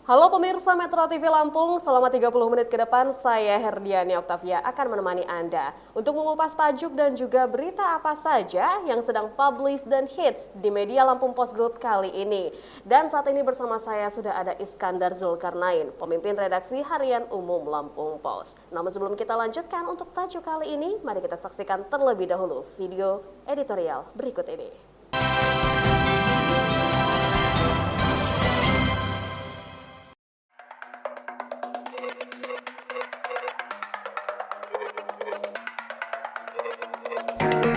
Halo pemirsa Metro TV Lampung, selama 30 menit ke depan saya Herdiani Oktavia akan menemani Anda untuk mengupas tajuk dan juga berita apa saja yang sedang publish dan hits di media Lampung Post Group kali ini. Dan saat ini bersama saya sudah ada Iskandar Zulkarnain, pemimpin redaksi harian umum Lampung Post. Namun sebelum kita lanjutkan untuk tajuk kali ini, mari kita saksikan terlebih dahulu video editorial berikut ini.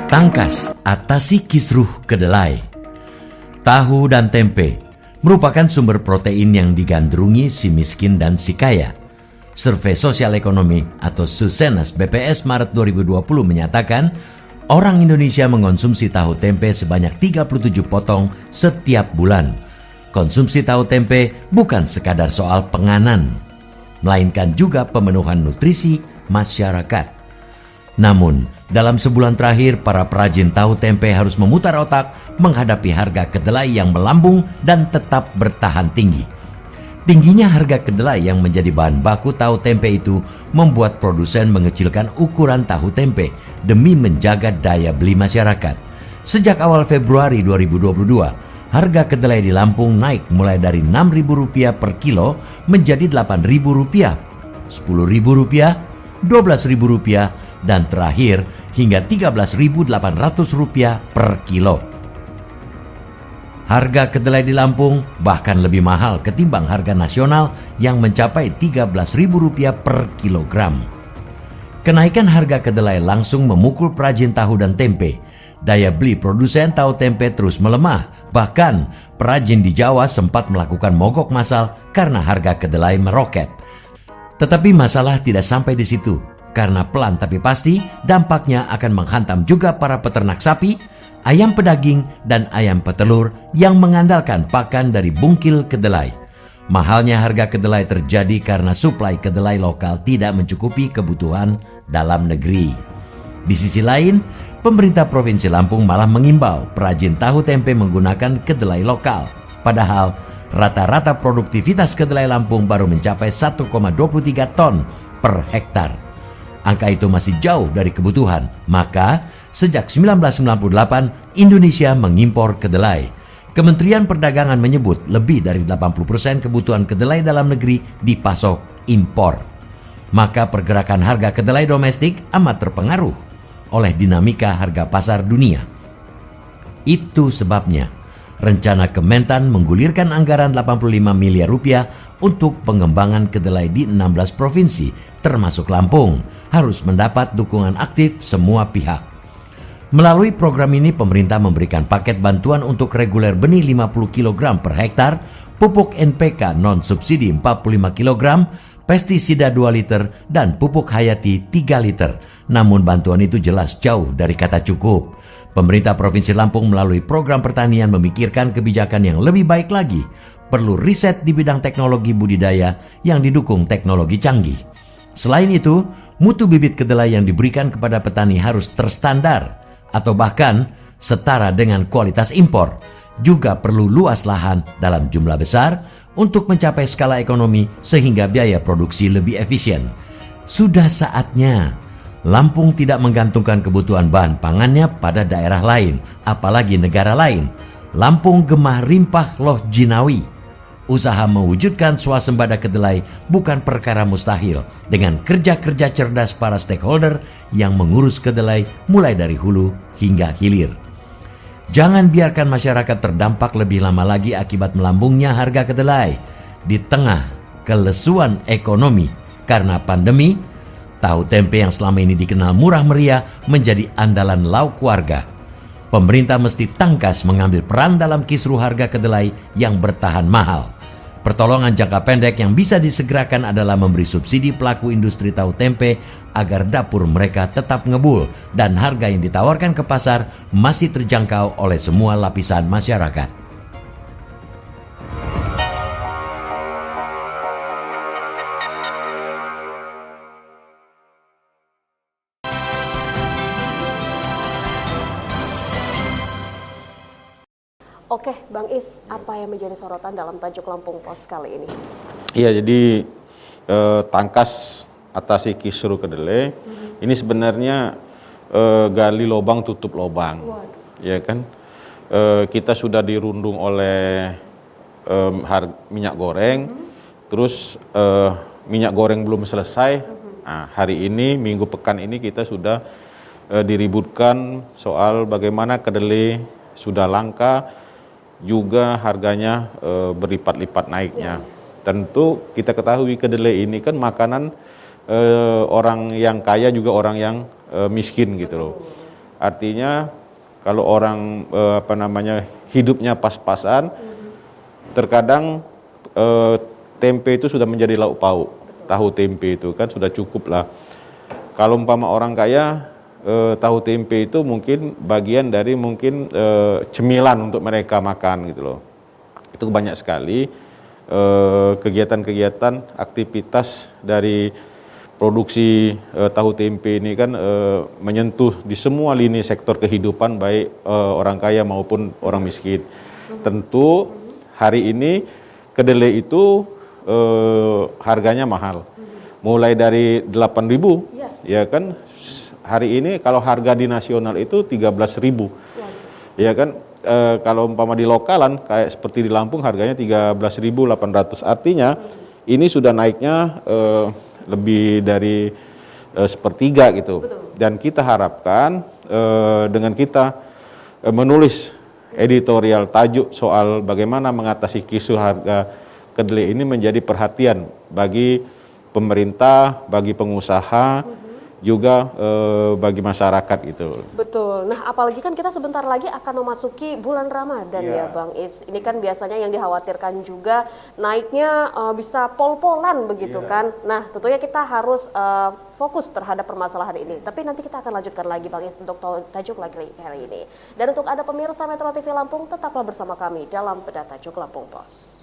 Tangkas atasi kisruh kedelai. Tahu dan tempe merupakan sumber protein yang digandrungi si miskin dan si kaya. Survei Sosial Ekonomi atau Susenas BPS Maret 2020 menyatakan orang Indonesia mengonsumsi tahu tempe sebanyak 37 potong setiap bulan. Konsumsi tahu tempe bukan sekadar soal penganan, melainkan juga pemenuhan nutrisi masyarakat. Namun, dalam sebulan terakhir, para perajin tahu tempe harus memutar otak menghadapi harga kedelai yang melambung dan tetap bertahan tinggi. Tingginya harga kedelai yang menjadi bahan baku tahu tempe itu membuat produsen mengecilkan ukuran tahu tempe demi menjaga daya beli masyarakat. Sejak awal Februari 2022, harga kedelai di Lampung naik mulai dari Rp6.000 per kilo menjadi Rp8.000, Rp10.000, Rp12.000, dan terakhir hingga Rp13.800 per kilo. Harga kedelai di Lampung bahkan lebih mahal ketimbang harga nasional yang mencapai Rp13.000 per kilogram. Kenaikan harga kedelai langsung memukul perajin tahu dan tempe. Daya beli produsen tahu tempe terus melemah. Bahkan perajin di Jawa sempat melakukan mogok massal karena harga kedelai meroket. Tetapi masalah tidak sampai di situ. Karena pelan tapi pasti dampaknya akan menghantam juga para peternak sapi, ayam pedaging, dan ayam petelur yang mengandalkan pakan dari bungkil kedelai. Mahalnya harga kedelai terjadi karena suplai kedelai lokal tidak mencukupi kebutuhan dalam negeri. Di sisi lain, pemerintah Provinsi Lampung malah mengimbau perajin tahu tempe menggunakan kedelai lokal. Padahal rata-rata produktivitas kedelai Lampung baru mencapai 1,23 ton per hektar. Angka itu masih jauh dari kebutuhan. Maka, sejak 1998, Indonesia mengimpor kedelai. Kementerian Perdagangan menyebut lebih dari 80% kebutuhan kedelai dalam negeri dipasok impor. Maka pergerakan harga kedelai domestik amat terpengaruh oleh dinamika harga pasar dunia. Itu sebabnya rencana Kementan menggulirkan anggaran Rp85 miliar untuk pengembangan kedelai di 16 provinsi, termasuk Lampung, harus mendapat dukungan aktif semua pihak. Melalui program ini, pemerintah memberikan paket bantuan untuk reguler benih 50 kg per hektar, pupuk NPK non-subsidi 45 kg, pestisida 2 liter, dan pupuk hayati 3 liter. Namun bantuan itu jelas jauh dari kata cukup. Pemerintah Provinsi Lampung melalui program pertanian memikirkan kebijakan yang lebih baik lagi. Perlu riset di bidang teknologi budidaya yang didukung teknologi canggih. Selain itu, mutu bibit kedelai yang diberikan kepada petani harus terstandar atau bahkan setara dengan kualitas impor. Juga perlu luas lahan dalam jumlah besar untuk mencapai skala ekonomi sehingga biaya produksi lebih efisien. Sudah saatnya Lampung tidak menggantungkan kebutuhan bahan pangannya pada daerah lain, apalagi negara lain. Lampung gemah rimpah loh jinawi. Usaha mewujudkan swasembada kedelai bukan perkara mustahil dengan kerja-kerja cerdas para stakeholder yang mengurus kedelai mulai dari hulu hingga hilir. Jangan biarkan masyarakat terdampak lebih lama lagi akibat melambungnya harga kedelai. Di tengah kelesuan ekonomi karena pandemi, tahu tempe yang selama ini dikenal murah meriah menjadi andalan lauk warga. Pemerintah mesti tangkas mengambil peran dalam kisruh harga kedelai yang bertahan mahal. Pertolongan jangka pendek yang bisa disegerakan adalah memberi subsidi pelaku industri tahu tempe agar dapur mereka tetap ngebul dan harga yang ditawarkan ke pasar masih terjangkau oleh semua lapisan masyarakat. Oke, Bang Is, apa yang menjadi sorotan dalam tajuk Lampung Post kali ini? Iya, jadi tangkas atasi kisru kedelai ini sebenarnya gali lubang tutup lubang, ya kan? Kita sudah dirundung oleh minyak goreng, terus minyak goreng belum selesai. Nah, hari ini minggu pekan ini kita sudah diributkan soal bagaimana kedelai sudah langka, juga harganya berlipat-lipat naiknya. Tentu kita ketahui kedelai ini kan makanan orang yang kaya juga orang yang miskin gitu loh. Artinya kalau orang hidupnya pas-pasan, terkadang tempe itu sudah menjadi lauk pauk. Tahu tempe itu kan sudah cukup lah. Kalau umpama orang kaya, tahu tempe itu mungkin bagian dari cemilan untuk mereka makan gitu loh. Itu banyak sekali kegiatan-kegiatan aktivitas dari produksi tahu tempe ini kan menyentuh di semua lini sektor kehidupan baik orang kaya maupun orang miskin. Tentu hari ini kedelai itu harganya mahal. Mulai dari 8.000 ya kan, hari ini kalau harga di nasional itu 13.000. Ya kan, kalau umpama di lokalan kayak seperti di Lampung harganya 13.800. Artinya ini sudah naiknya lebih dari sepertiga gitu. Dan kita harapkan dengan kita menulis editorial tajuk soal bagaimana mengatasi kisru harga kedelai ini menjadi perhatian bagi pemerintah, bagi pengusaha, juga bagi masyarakat gitu. Betul. Nah, apalagi kan kita sebentar lagi akan memasuki bulan Ramadan ya, Bang Is. Ini kan biasanya yang dikhawatirkan juga naiknya bisa pol-polan begitu kan. Nah, tentunya kita harus fokus terhadap permasalahan ini. Tapi nanti kita akan lanjutkan lagi, Bang Is, untuk tajuk lagi hari ini. Dan untuk Anda pemirsa Metro TV Lampung, tetaplah bersama kami dalam Bedah Tajuk Lampung Pos.